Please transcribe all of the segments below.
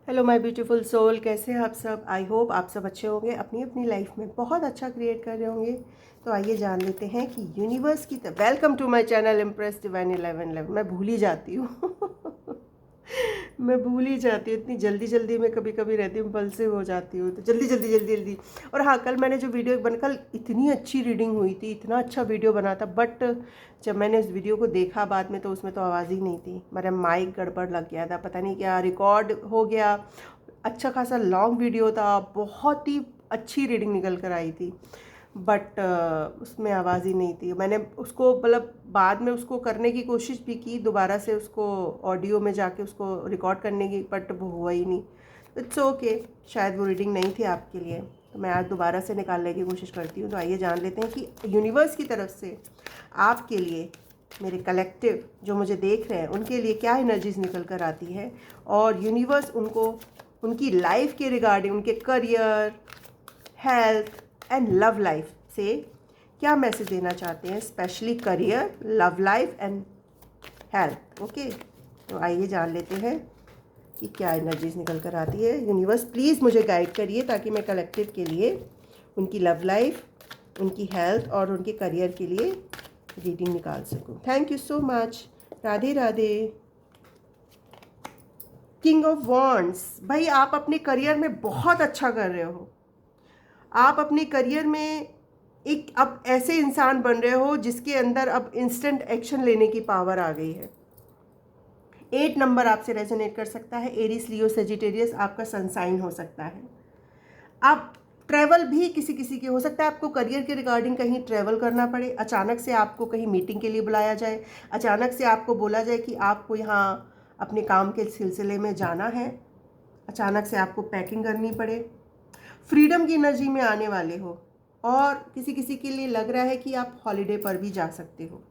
Hello my beautiful soul, कैसे हैं आप सब। आई होप आप सब अच्छे होंगे, अपनी अपनी लाइफ में बहुत अच्छा क्रिएट कर रहे होंगे। तो आइए जान लेते हैं कि यूनिवर्स की तरफ। Welcome to my channel impress divine 1111। मैं भूल ही जाती हूँ मैं भूल ही जाती हूँ, इतनी जल्दी जल्दी मैं कभी कभी रहती हूँ, इम्पल्सिव हो जाती हूँ, तो जल्दी जल्दी जल्दी जल्दी। और हाँ, कल मैंने जो वीडियो बन कल इतनी अच्छी रीडिंग हुई थी, इतना अच्छा वीडियो बना था, बट जब मैंने उस वीडियो को देखा बाद में तो उसमें तो आवाज़ ही नहीं थी। मेरा माइक गड़बड़ लग गया था, पता नहीं क्या रिकॉर्ड हो गया। अच्छा खासा लॉन्ग वीडियो था, बहुत ही अच्छी रीडिंग निकल कर आई थी, बट उसमें आवाज़ ही नहीं थी। मैंने उसको मतलब बाद में उसको करने की कोशिश भी की, दोबारा से उसको ऑडियो में जाके उसको रिकॉर्ड करने की, बट वो हुआ ही नहीं। इट्स ओके, शायद वो रीडिंग नहीं थी आपके लिए, तो मैं आज दोबारा से निकालने की कोशिश करती हूँ। तो आइए जान लेते हैं कि यूनिवर्स की तरफ से आपके लिए, मेरे कलेक्टिव जो मुझे देख रहे हैं उनके लिए क्या एनर्जीज निकल कर आती है, और यूनिवर्स उनको उनकी लाइफ के रिगार्डिंग, उनके career, health and love life से क्या मैसेज देना चाहते हैं, specially career, love life and health. Okay, तो आइए जान लेते हैं कि क्या एनर्जीज निकल कर आती है। यूनिवर्स प्लीज़ मुझे गाइड करिए ताकि मैं कलेक्टिव के लिए उनकी लव लाइफ, उनकी हेल्थ और उनके करियर के लिए रीडिंग निकाल सकूं। Thank you so much. Radhe Radhe. King of wands, भाई आप अपने करियर में बहुत अच्छा कर रहे हो। आप अपने करियर में एक अब ऐसे इंसान बन रहे हो जिसके अंदर अब इंस्टेंट एक्शन लेने की पावर आ गई है। 8 नंबर आपसे रेजोनेट कर सकता है। एरीज, लियो, सेजिटेरियस आपका सनसाइन हो सकता है। आप ट्रैवल भी किसी किसी के हो सकता है, आपको करियर के रिगार्डिंग कहीं ट्रैवल करना पड़े, अचानक से आपको कहीं मीटिंग के लिए बुलाया जाए, अचानक से आपको बोला जाए कि आपको यहाँ अपने काम के सिलसिले में जाना है, अचानक से आपको पैकिंग करनी पड़े। फ्रीडम की एनर्जी में आने वाले हो, और किसी किसी के लिए लग रहा है कि आप हॉलीडे पर भी जा सकते हो।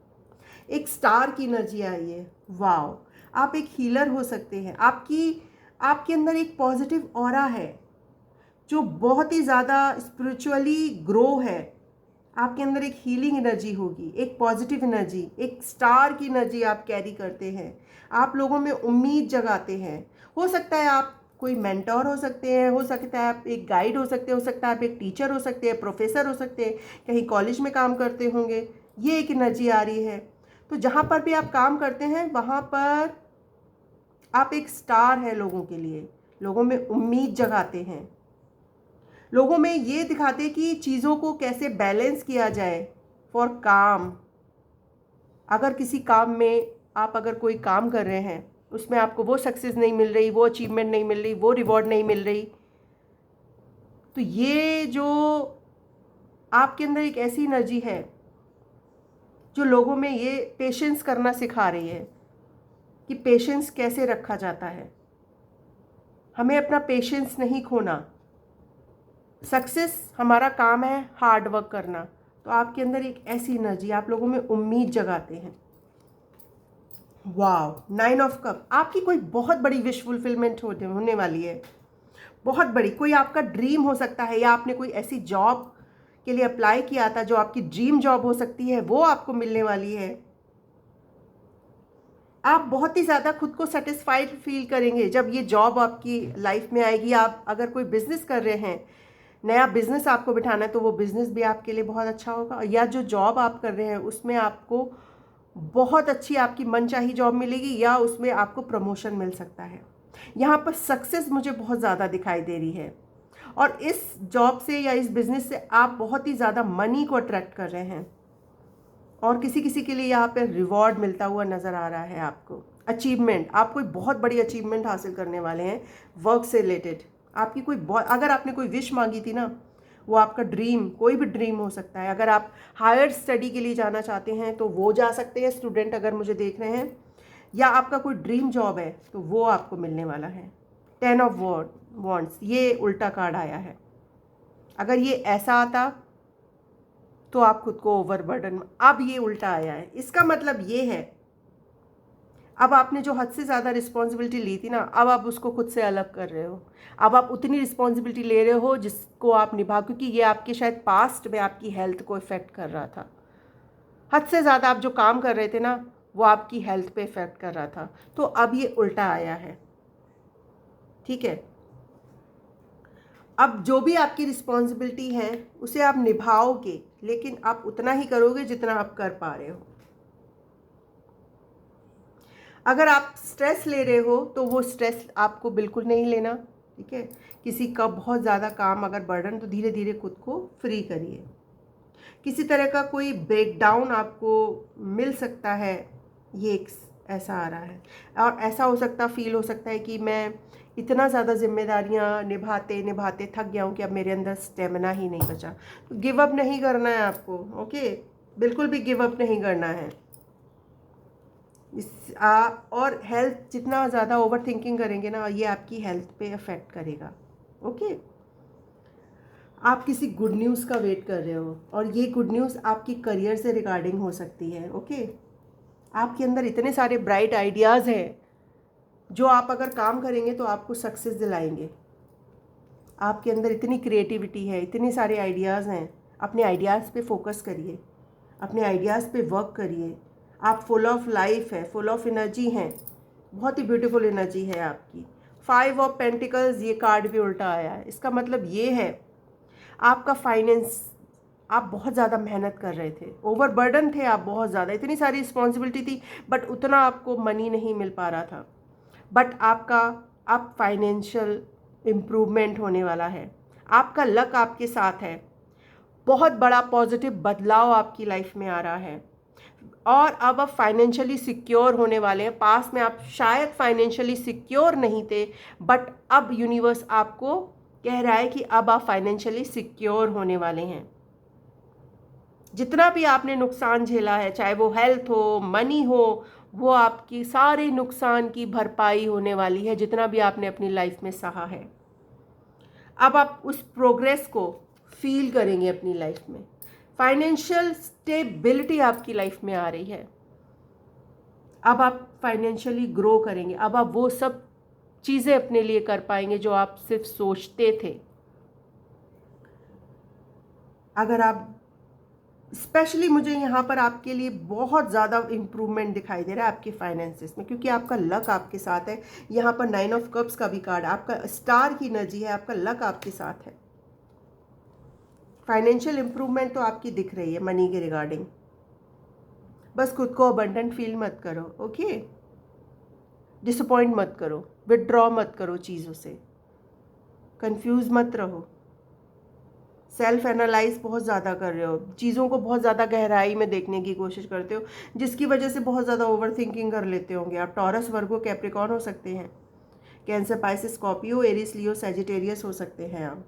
एक स्टार की एनर्जी आई है। वाओ, आप एक हीलर हो सकते हैं। आपके अंदर एक पॉजिटिव ऑरा है जो बहुत ही ज़्यादा स्पिरिचुअली ग्रो है। आपके अंदर एक हीलिंग एनर्जी होगी, एक पॉजिटिव एनर्जी, एक स्टार की एनर्जी आप कैरी करते हैं। आप लोगों में उम्मीद जगाते हैं। हो सकता है आप कोई मेंटोर हो सकते हैं, हो सकता है आप एक गाइड हो सकते हैं, हो सकता है आप एक टीचर हो सकते हैं, प्रोफेसर हो सकते हैं, कहीं कॉलेज में काम करते होंगे। ये एक एनर्जी आ रही है। तो जहाँ पर भी आप काम करते हैं वहाँ पर आप एक स्टार हैं लोगों के लिए, लोगों में उम्मीद जगाते हैं, लोगों में ये दिखाते कि चीज़ों को कैसे बैलेंस किया जाए फॉर काम। अगर किसी काम में आप अगर कोई काम कर रहे हैं, उसमें आपको वो सक्सेस नहीं मिल रही, वो अचीवमेंट नहीं मिल रही, वो रिवॉर्ड नहीं मिल रही, तो ये जो आपके अंदर एक ऐसी एनर्जी है जो लोगों में ये पेशेंस करना सिखा रही है कि पेशेंस कैसे रखा जाता है। हमें अपना पेशेंस नहीं खोना। सक्सेस हमारा काम है, हार्ड वर्क करना। तो आपके अंदर एक ऐसी एनर्जी, आप लोगों में उम्मीद जगाते हैं। वाओ, 9 ऑफ कप, आपकी कोई बहुत बड़ी विश फुलफिलमेंट होने वाली है। बहुत बड़ी, कोई आपका ड्रीम हो सकता है, या आपने कोई ऐसी जॉब के लिए अप्लाई किया था जो आपकी ड्रीम जॉब हो सकती है, वो आपको मिलने वाली है। आप बहुत ही ज़्यादा खुद को सेटिस्फाइड फील करेंगे जब ये जॉब आपकी लाइफ में आएगी। आप अगर कोई बिजनेस कर रहे हैं, नया बिजनेस आपको बिठाना है, तो वो बिजनेस भी आपके लिए बहुत अच्छा होगा। या जो जॉब आप कर रहे हैं उसमें आपको बहुत अच्छी आपकी मनचाही जॉब मिलेगी, या उसमें आपको प्रमोशन मिल सकता है। यहाँ पर सक्सेस मुझे बहुत ज़्यादा दिखाई दे रही है, और इस जॉब से या इस बिजनेस से आप बहुत ही ज़्यादा मनी को अट्रैक्ट कर रहे हैं, और किसी किसी के लिए यहाँ पे रिवॉर्ड मिलता हुआ नज़र आ रहा है आपको। अचीवमेंट, आप कोई बहुत बड़ी अचीवमेंट हासिल करने वाले हैं वर्क से रिलेटेड। आपकी कोई अगर आपने कोई विश मांगी थी ना, वो आपका ड्रीम, कोई भी ड्रीम हो सकता है। अगर आप हायर स्टडी के लिए जाना चाहते हैं तो वो जा सकते हैं, स्टूडेंट अगर मुझे देख रहे हैं, या आपका कोई ड्रीम जॉब है तो वो आपको मिलने वाला है। 10 ऑफ वॉन्ड्स, ये उल्टा कार्ड आया है। अगर ये ऐसा आता तो आप खुद को ओवरबर्डन, अब ये उल्टा आया है। इसका मतलब ये है, अब आपने जो हद से ज़्यादा रिस्पॉन्सिबिलिटी ली थी ना, अब आप उसको खुद से अलग कर रहे हो। अब आप उतनी रिस्पॉन्सिबिलिटी ले रहे हो जिसको आप निभा, क्योंकि ये आपके शायद पास्ट में आपकी हेल्थ को इफ़ेक्ट कर रहा था। हद से ज़्यादा आप जो काम कर रहे थे ना, वो आपकी हेल्थ पे इफ़ेक्ट कर रहा था। तो अब ये उल्टा आया है। ठीक है। अब जो भी आपकी रिस्पॉन्सिबिलिटी है उसे आप निभाओगे, लेकिन आप उतना ही करोगे जितना आप कर पा रहे हो। अगर आप स्ट्रेस ले रहे हो तो वो स्ट्रेस आपको बिल्कुल नहीं लेना, ठीक है। किसी का बहुत ज़्यादा काम अगर बर्डन, तो धीरे धीरे खुद को फ्री करिए। किसी तरह का कोई ब्रेकडाउन आपको मिल सकता है, ये एक ऐसा आ रहा है। और ऐसा हो सकता, फील हो सकता है कि मैं इतना ज़्यादा जिम्मेदारियां निभाते निभाते थक गया हूँ कि अब मेरे अंदर स्टेमिना ही नहीं बचा। तो गिव अप नहीं करना है आपको, ओके, बिल्कुल भी गिव अप नहीं करना है। और हेल्थ, जितना ज़्यादा ओवर थिंकिंग करेंगे ना, ये आपकी हेल्थ पे अफेक्ट करेगा, ओके। आप किसी गुड न्यूज़ का वेट कर रहे हो और ये गुड न्यूज़ आपकी करियर से रिगार्डिंग हो सकती है, ओके। आपके अंदर इतने सारे ब्राइट आइडियाज़ हैं जो आप अगर काम करेंगे तो आपको सक्सेस दिलाएंगे। आपके अंदर इतनी क्रिएटिविटी है, इतने सारे आइडियाज़ हैं। अपने आइडियाज़ पे फोकस करिए, अपने आइडियाज़ पे वर्क करिए। आप फुल ऑफ लाइफ है, फुल ऑफ एनर्जी हैं, बहुत ही ब्यूटीफुल एनर्जी है आपकी। 5 ऑफ पेंटिकल्स, ये कार्ड भी उल्टा आया है। इसका मतलब ये है आपका फाइनेंस, आप बहुत ज़्यादा मेहनत कर रहे थे, ओवरबर्डन थे आप बहुत ज़्यादा, इतनी सारी रिस्पॉन्सिबिलिटी थी, बट उतना आपको मनी नहीं मिल पा रहा था। बट आपका अब फाइनेंशियल इम्प्रूवमेंट होने वाला है। आपका लक आपके साथ है। बहुत बड़ा पॉजिटिव बदलाव आपकी लाइफ में आ रहा है और अब आप फाइनेंशियली सिक्योर होने वाले हैं। पास में आप शायद फाइनेंशियली सिक्योर नहीं थे, बट अब यूनिवर्स आपको कह रहा है कि अब आप फाइनेंशियली सिक्योर होने वाले हैं। जितना भी आपने नुकसान झेला है, चाहे वो हेल्थ हो, मनी हो, वो आपकी सारे नुकसान की भरपाई होने वाली है, जितना भी आपने अपनी लाइफ में सहा है। अब आप उस प्रोग्रेस को फील करेंगे अपनी लाइफ में। फाइनेंशियल स्टेबिलिटी आपकी लाइफ में आ रही है। अब आप फाइनेंशियली ग्रो करेंगे। अब आप वो सब चीज़ें अपने लिए कर पाएंगे जो आप सिर्फ सोचते थे। अगर आप स्पेशली, मुझे यहाँ पर आपके लिए बहुत ज़्यादा इम्प्रूवमेंट दिखाई दे रहा है आपके फाइनेंसेस में, क्योंकि आपका लक आपके साथ है। यहाँ पर 9 ऑफ कप्स का भी कार्ड, आपका स्टार की एनर्जी है, आपका लक आपके साथ है। फाइनेंशियल इम्प्रूवमेंट तो आपकी दिख रही है मनी के रिगार्डिंग। बस खुद को अबंडेंट फील मत करो, ओके। डिसअपॉइंट मत करो, विदड्रॉ मत करो चीज़ों से, कंफ्यूज मत रहो। सेल्फ एनालाइज बहुत ज़्यादा कर रहे हो, चीज़ों को बहुत ज़्यादा गहराई में देखने की कोशिश करते हो, जिसकी वजह से बहुत ज़्यादा ओवर थिंकिंग कर लेते होंगे आप। टॉरस, वर्गो, कैप्रिकॉर्न हो सकते हैं, कैंसर, पाइसिस, स्कॉर्पियो, एरिस, लियो, सैजिटेरियस हो सकते हैं आप।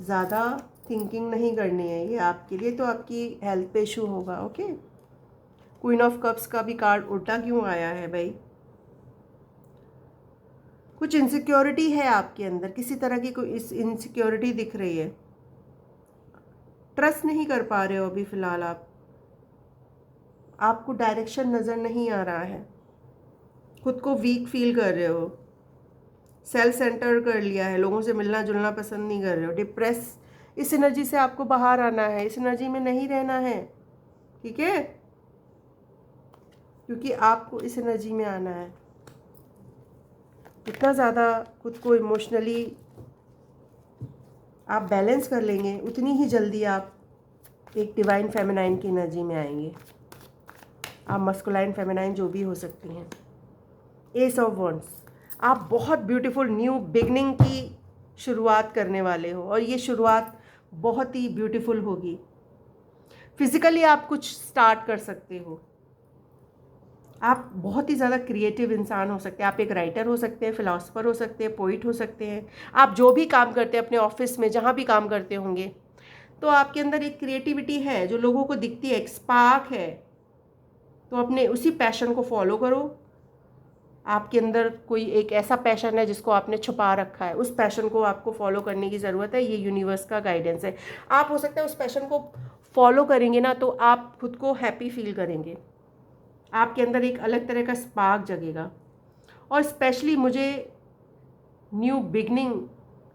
ज़्यादा थिंकिंग नहीं करनी है ये आपके लिए, तो आपकी हेल्थ पे इशू होगा, ओके। क्वीन ऑफ कप्स का भी कार्ड उल्टा क्यों आया है भाई? कुछ इनसिक्योरिटी है आपके अंदर, किसी तरह की कोई इनसिक्योरिटी दिख रही है। ट्रस्ट नहीं कर पा रहे हो अभी फ़िलहाल आप, आपको डायरेक्शन नज़र नहीं आ रहा है, खुद को वीक फील कर रहे हो, सेल्फ सेंटर कर लिया है, लोगों से मिलना जुलना पसंद नहीं कर रहे हो, डिप्रेस। इस एनर्जी से आपको बाहर आना है, इस एनर्जी में नहीं रहना है, ठीक है, क्योंकि आपको इस एनर्जी में आना है। इतना ज़्यादा खुद को इमोशनली आप बैलेंस कर लेंगे, उतनी ही जल्दी आप एक डिवाइन फेमिनाइन की एनर्जी में आएंगे। आप मस्कुलाइन फेमिनाइन जो भी हो सकती हैं। एस ऑफ वॉन्ड्स, आप बहुत ब्यूटीफुल न्यू बिगनिंग की शुरुआत करने वाले हो और ये शुरुआत बहुत ही ब्यूटीफुल होगी। फिजिकली आप कुछ स्टार्ट कर सकते हो। आप बहुत ही ज़्यादा क्रिएटिव इंसान हो सकते हैं। आप एक राइटर हो सकते हैं, फिलोसफर हो सकते हैं, पोइट हो सकते हैं। आप जो भी काम करते हैं अपने ऑफिस में, जहाँ भी काम करते होंगे, तो आपके अंदर एक क्रिएटिविटी है जो लोगों को दिखती है, एक स्पार्क है। तो अपने उसी पैशन को फॉलो करो। आपके अंदर कोई एक ऐसा पैशन है जिसको आपने छुपा रखा है, उस पैशन को आपको फॉलो करने की ज़रूरत है। ये यूनिवर्स का गाइडेंस है। आप हो सकता है उस पैशन को फॉलो करेंगे ना, तो आप खुद को हैप्पी फील करेंगे, आपके अंदर एक अलग तरह का स्पार्क जगेगा। और स्पेशली मुझे न्यू बिगनिंग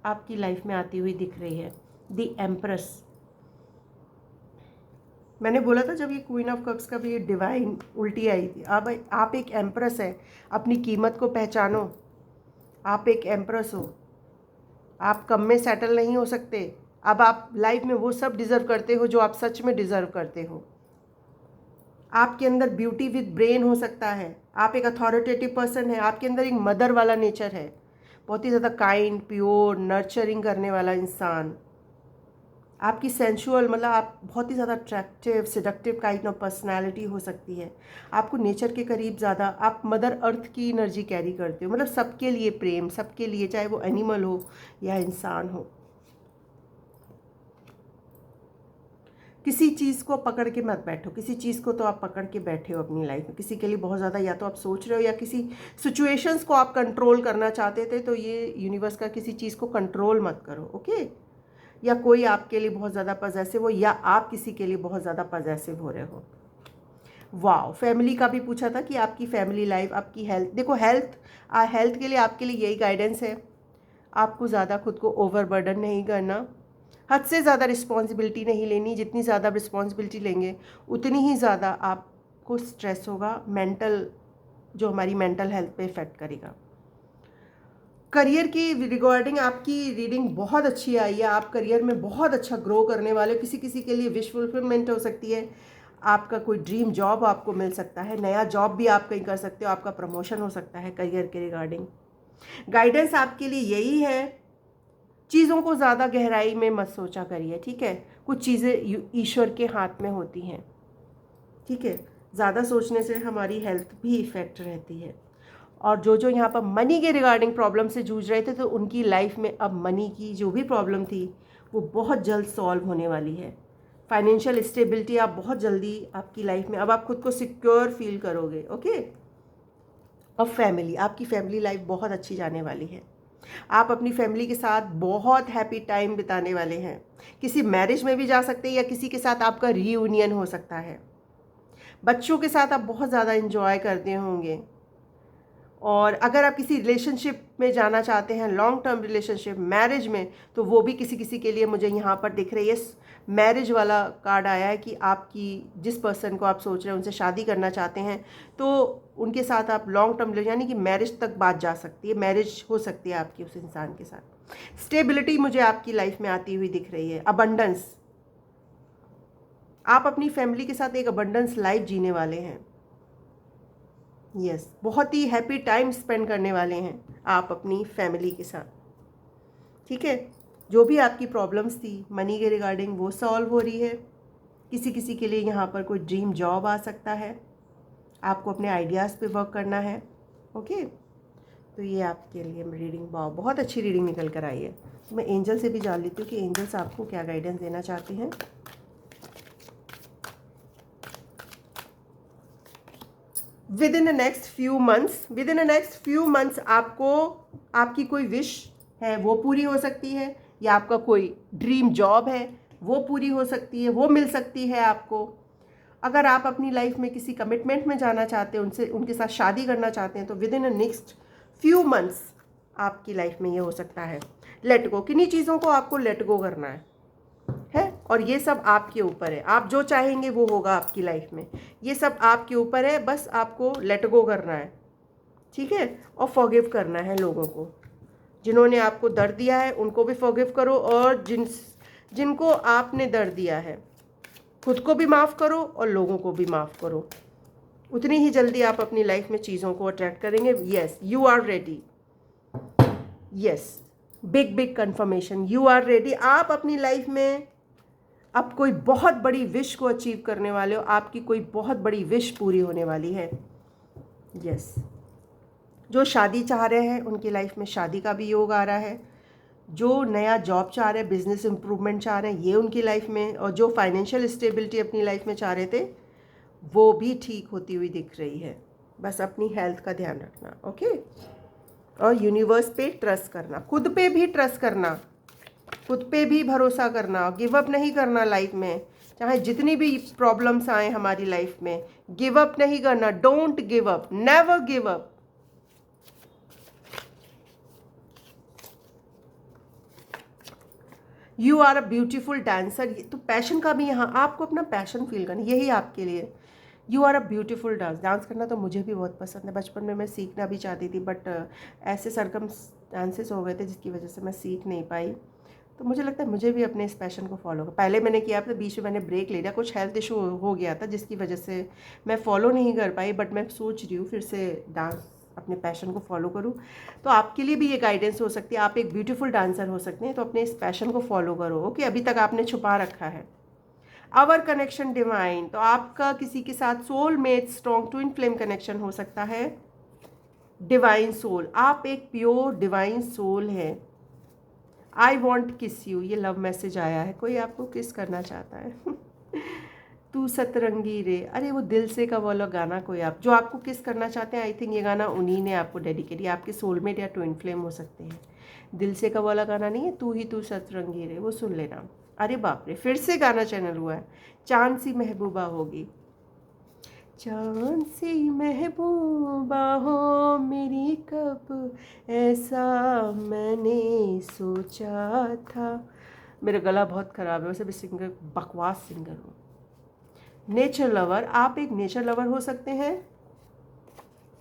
आपकी लाइफ में आती हुई दिख रही है। द एम्प्रेस, मैंने बोला था जब ये क्वीन ऑफ कप्स का भी ये डिवाइन उल्टी आई थी। अब आप एक एम्प्रेस है, अपनी कीमत को पहचानो, आप एक एम्प्रेस हो, आप कम में सेटल नहीं हो सकते। अब आप लाइफ में वो सब डिज़र्व करते हो जो आप सच में डिज़र्व करते हो। आपके अंदर ब्यूटी विद ब्रेन हो सकता है, आप एक अथॉरिटेटिव पर्सन है, आपके अंदर एक मदर वाला नेचर है, बहुत ही ज़्यादा काइंड, प्योर, नर्चरिंग करने वाला इंसान। आपकी सेंशुअल मतलब आप बहुत ही ज़्यादा attractive, seductive kind of personality हो सकती है। आपको नेचर के करीब ज़्यादा, आप मदर अर्थ की एनर्जी कैरी करते हो, मतलब सबके लिए प्रेम, सबके लिए, चाहे वो एनिमल हो या इंसान हो। किसी चीज़ को पकड़ के मत बैठो, किसी चीज़ को तो आप पकड़ के बैठे हो अपनी लाइफ में, किसी के लिए बहुत ज़्यादा या तो आप सोच रहे हो या किसी सिचुएशंस को आप कंट्रोल करना चाहते थे, तो ये यूनिवर्स का किसी चीज़ को कंट्रोल मत करो, ओके। या कोई आपके लिए बहुत ज़्यादा पजेसिव हो या आप किसी के लिए बहुत ज़्यादा पजेसिव हो रहे हो। वाह, फैमिली का भी पूछा था कि आपकी फैमिली लाइफ, आपकी हेल्थ, देखो हेल्थ के लिए आपके लिए यही गाइडेंस है, आपको ज़्यादा खुद को ओवरबर्डन नहीं करना, हद से ज़्यादा रिस्पॉन्सिबिलिटी नहीं लेनी। जितनी ज़्यादा रिस्पॉन्सिबिलिटी लेंगे उतनी ही ज़्यादा आपको स्ट्रेस होगा, मेंटल, जो हमारी मेंटल हेल्थ पे इफ़ेक्ट करेगा। करियर की रिगार्डिंग आपकी रीडिंग बहुत अच्छी आई है, आप करियर में बहुत अच्छा ग्रो करने वाले हो। किसी किसी के लिए विश फुलफिलमेंट हो सकती है, आपका कोई ड्रीम जॉब आपको मिल सकता है, नया जॉब भी आप कहीं कर सकते हो, आपका प्रमोशन हो सकता है करियर के रिगार्डिंग। गाइडेंस आपके लिए यही है, चीज़ों को ज़्यादा गहराई में मत सोचा करिए, ठीक है। कुछ चीज़ें ईश्वर के हाथ में होती हैं, ठीक है। ज़्यादा सोचने से हमारी हेल्थ भी इफ़ेक्ट रहती है। और जो जो यहाँ पर मनी के रिगार्डिंग प्रॉब्लम से जूझ रहे थे, तो उनकी लाइफ में अब मनी की जो भी प्रॉब्लम थी वो बहुत जल्द सॉल्व होने वाली है। फाइनेंशियल स्टेबिलिटी आप बहुत जल्दी आपकी लाइफ में, अब आप खुद को सिक्योर फील करोगे, ओके। और फैमिली, आपकी फैमिली लाइफ बहुत अच्छी जाने वाली है, आप अपनी फैमिली के साथ बहुत हैप्पी टाइम बिताने वाले हैं। किसी मैरिज में भी जा सकते हैं या किसी के साथ आपका रीयूनियन हो सकता है। बच्चों के साथ आप बहुत ज़्यादा इन्जॉय करते होंगे। और अगर आप किसी रिलेशनशिप में जाना चाहते हैं, लॉन्ग टर्म रिलेशनशिप, मैरिज में, तो वो भी किसी किसी के लिए मुझे यहाँ पर दिख रही है, मैरिज वाला कार्ड आया है कि आपकी जिस पर्सन को आप सोच रहे हैं उनसे शादी करना चाहते हैं, तो उनके साथ आप लॉन्ग टर्म यानी कि मैरिज तक बात जा सकती है, मैरिज हो सकती है आपकी उस इंसान के साथ। स्टेबिलिटी मुझे आपकी लाइफ में आती हुई दिख रही है। अबंडेंस, आप अपनी फैमिली के साथ एक अबंडेंस लाइफ जीने वाले हैं। यस, बहुत ही हैप्पी टाइम स्पेंड करने वाले हैं आप अपनी फैमिली के साथ, ठीक है। जो भी आपकी प्रॉब्लम्स थी मनी के रिगार्डिंग वो सॉल्व हो रही है। किसी किसी के लिए यहाँ पर कोई ड्रीम जॉब आ सकता है, आपको अपने आइडियाज़ पे वर्क करना है, ओके। तो ये आपके लिए रीडिंग बहुत अच्छी रीडिंग निकल कर आई है। तो मैं एंजल से भी जान लेती हूँ कि एंजल्स आपको क्या गाइडेंस देना चाहते हैं। With in the next few months आपको आपकी कोई विश है वो पूरी हो सकती है, या आपका कोई ड्रीम जॉब है वो पूरी हो सकती है, वो मिल सकती है आपको। अगर आप अपनी लाइफ में किसी कमिटमेंट में जाना चाहते हैं, उनके साथ शादी करना चाहते हैं, तो with in the next few months आपकी लाइफ में ये हो सकता है। लेट गो, किन्हीं चीज़ों को आपको लेट गो करना है, और ये सब आपके ऊपर है, आप जो चाहेंगे वो होगा आपकी लाइफ में। ये सब आपके ऊपर है, बस आपको लेट गो करना है, ठीक है। और फॉरगिव करना है लोगों को, जिन्होंने आपको दर्द दिया है उनको भी फॉरगिव करो, और जिनको आपने दर्द दिया है खुद को भी माफ़ करो और लोगों को भी माफ़ करो। उतनी ही जल्दी आप अपनी लाइफ में चीज़ों को अट्रैक्ट करेंगे। Yes, you are ready. Yes, big big confirmation, you are ready. आप अपनी लाइफ में अब कोई बहुत बड़ी विश को अचीव करने वाले हो, आपकी कोई बहुत बड़ी विश पूरी होने वाली है। यस, जो शादी चाह रहे हैं उनकी लाइफ में शादी का भी योग आ रहा है, जो नया जॉब चाह रहे हैं, बिजनेस इंप्रूवमेंट चाह रहे हैं, ये उनकी लाइफ में, और जो फाइनेंशियल स्टेबिलिटी अपनी लाइफ में चाह रहे थे वो भी ठीक होती हुई दिख रही है। बस अपनी हेल्थ का ध्यान रखना, ओके। और यूनिवर्स पे ट्रस्ट करना, खुद पे भी ट्रस्ट करना, खुद पे भी भरोसा करना, गिव अप नहीं करना लाइफ में, चाहे जितनी भी प्रॉब्लम्स आए हमारी लाइफ में, गिव अप नहीं करना। Don't give up, never give up. You are a beautiful dancer, तो पैशन का भी यहाँ आपको अपना पैशन फील करना, यही आपके लिए you are a beautiful dance. Dance करना तो मुझे भी बहुत पसंद है, बचपन में मैं सीखना भी चाहती थी, बट ऐसे सरकमस्टांसेस हो गए थे जिसकी वजह से मैं सीख नहीं पाई। तो मुझे लगता है मुझे भी अपने इस पैशन को फॉलो कर, पहले मैंने किया था, बीच में मैंने ब्रेक ले लिया, कुछ हेल्थ इशू हो गया था जिसकी वजह से मैं फॉलो नहीं कर पाई, बट मैं सोच रही हूँ फिर से डांस अपने पैशन को फॉलो करूँ। तो आपके लिए भी ये गाइडेंस हो सकती है, आप एक ब्यूटीफुल डांसर हो सकते हैं, तो अपने इस पैशन को फॉलो करो। ओके, अभी तक आपने छुपा रखा है। आवर कनेक्शन डिवाइन, तो आपका किसी के साथ soulmate strong twin flame connection हो सकता है। डिवाइन सोल, आप एक प्योर डिवाइन सोल है। आई वॉन्ट किस यू, ये लव मैसेज आया है, कोई आपको किस करना चाहता है। तू सतरंगी रे, अरे वो दिल से का वाला गाना, कोई आप जो आपको किस करना चाहते हैं, आई थिंक ये गाना उन्हीं ने आपको डेडिकेट, या आपके सोलमेट या ट्विन फ्लेम हो सकते हैं। दिल से का वाला गाना नहीं है, तू ही तू सतरंगी रे, वो सुन लेना। अरे बाप रे, फिर से गाना चैनल हुआ है। चांद सी महबूबा होगी, चांद सी महबूबा हो मेरी, कब ऐसा मैंने सोचा था। मेरा गला बहुत ख़राब है, वैसे भी सिंगर बकवास सिंगर हूँ। नेचर लवर, आप एक नेचर लवर हो सकते हैं।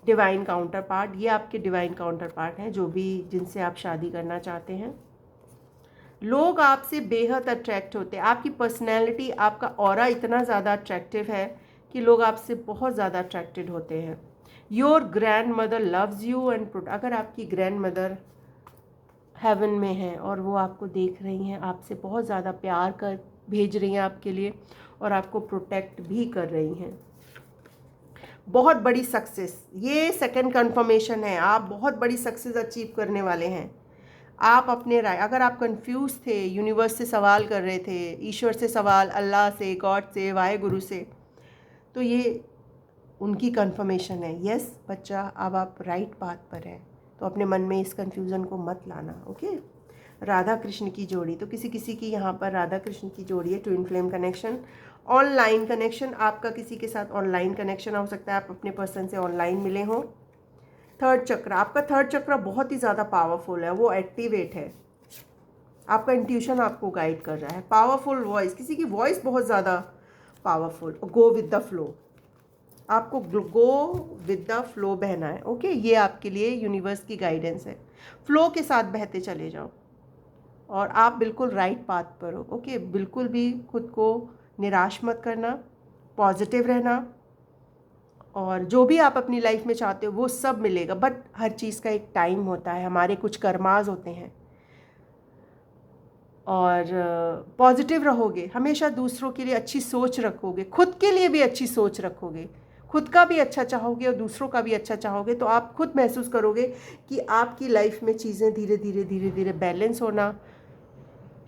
डिवाइन काउंटर पार्ट, ये आपके डिवाइन काउंटर पार्ट हैं, जो भी जिनसे आप शादी करना चाहते हैं। लोग आपसे बेहद अट्रैक्ट होते हैं, आपकी पर्सनैलिटी, आपका ऑरा इतना ज़्यादा अट्रैक्टिव है कि लोग आपसे बहुत ज़्यादा अट्रैक्टेड होते हैं। Your grand mother loves you and अगर आपकी ग्रैंड मदर हेवन में है और वो आपको देख रही हैं, आपसे बहुत ज़्यादा प्यार कर भेज रही हैं आपके लिए, और आपको प्रोटेक्ट भी कर रही हैं। बहुत बड़ी सक्सेस, ये सेकंड कंफर्मेशन है, आप बहुत बड़ी सक्सेस अचीव करने वाले हैं। आप अपने राय, अगर आप कंफ्यूज थे, यूनिवर्स से सवाल कर रहे थे, ईश्वर से सवाल, अल्लाह से, गॉड से, वाहे से, तो ये उनकी कंफर्मेशन है। यस बच्चा, अब आप राइट पाथ पर हैं, तो अपने मन में इस कंफ्यूजन को मत लाना। ओके, राधा कृष्ण की जोड़ी, तो किसी किसी की यहाँ पर राधा कृष्ण की जोड़ी है, twin flame connection. Online connection, आपका किसी के साथ ऑनलाइन कनेक्शन हो सकता है, आप अपने पर्सन से ऑनलाइन मिले हों। थर्ड चक्र, आपका थर्ड चक्र बहुत ही ज़्यादा पावरफुल है, वो एक्टिवेट है, आपका इंट्यूशन आपको गाइड कर रहा है। पावरफुल वॉइस, किसी की वॉइस बहुत ज़्यादा powerful. Go with the flow, आपको गो विद द फ्लो बहना है। ओके, ये आपके लिए यूनिवर्स की गाइडेंस है। फ्लो के साथ बहते चले जाओ और आप बिल्कुल राइट पाथ पर हो। ओके, बिल्कुल भी खुद को निराश मत करना, पॉजिटिव रहना, और जो भी आप अपनी लाइफ में चाहते हो वो सब मिलेगा, बट हर चीज़ का एक टाइम होता है, हमारे कुछ कर्माज होते हैं। और पॉजिटिव रहोगे, हमेशा दूसरों के लिए अच्छी सोच रखोगे, खुद के लिए भी अच्छी सोच रखोगे, खुद का भी अच्छा चाहोगे और दूसरों का भी अच्छा चाहोगे, तो आप खुद महसूस करोगे कि आपकी लाइफ में चीज़ें धीरे धीरे धीरे धीरे बैलेंस होना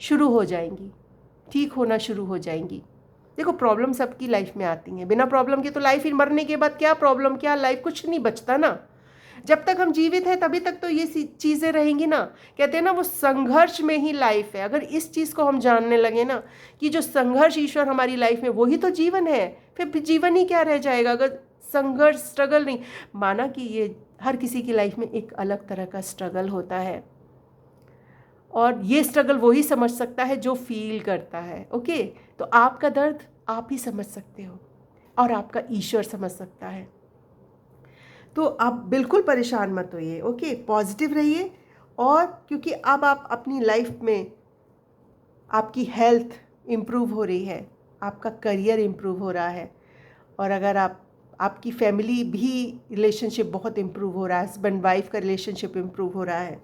शुरू हो जाएंगी, ठीक होना शुरू हो जाएंगी। देखो, प्रॉब्लम सबकी लाइफ में आती हैं, बिना प्रॉब्लम के तो लाइफ ही, मरने के बाद क्या प्रॉब्लम, क्या लाइफ, कुछ नहीं बचता ना। जब तक हम जीवित हैं तभी तक तो ये चीज़ें रहेंगी ना। कहते हैं ना, वो संघर्ष में ही लाइफ है। अगर इस चीज़ को हम जानने लगे ना कि जो संघर्ष ईश्वर हमारी लाइफ में, वही तो जीवन है, फिर जीवन ही क्या रह जाएगा अगर संघर्ष, स्ट्रगल नहीं। माना कि ये हर किसी की लाइफ में एक अलग तरह का स्ट्रगल होता है, और ये स्ट्रगल वही समझ सकता है जो फील करता है। ओके, तो आपका दर्द आप ही समझ सकते हो और आपका ईश्वर समझ सकता है। तो आप बिल्कुल परेशान मत होइए। ओके, पॉजिटिव रहिए, और क्योंकि अब आप अपनी लाइफ में, आपकी हेल्थ इम्प्रूव हो रही है, आपका करियर इम्प्रूव हो रहा है, और अगर आपकी फैमिली भी रिलेशनशिप बहुत इम्प्रूव हो रहा है, हस्बैंड वाइफ का रिलेशनशिप इम्प्रूव हो रहा है।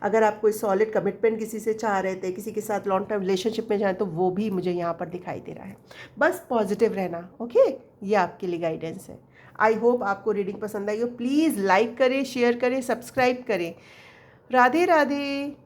अगर आप कोई सॉलिड कमिटमेंट किसी से चाह रहे थे, किसी के साथ लॉन्ग टर्म रिलेशनशिप में जाएं, तो वो भी मुझे यहाँ पर दिखाई दे रहा है। बस पॉजिटिव रहना। ओके, ये आपके लिए गाइडेंस है। आई होप आपको रीडिंग पसंद आई हो। प्लीज़ लाइक करें, शेयर करें, सब्सक्राइब करें। राधे राधे।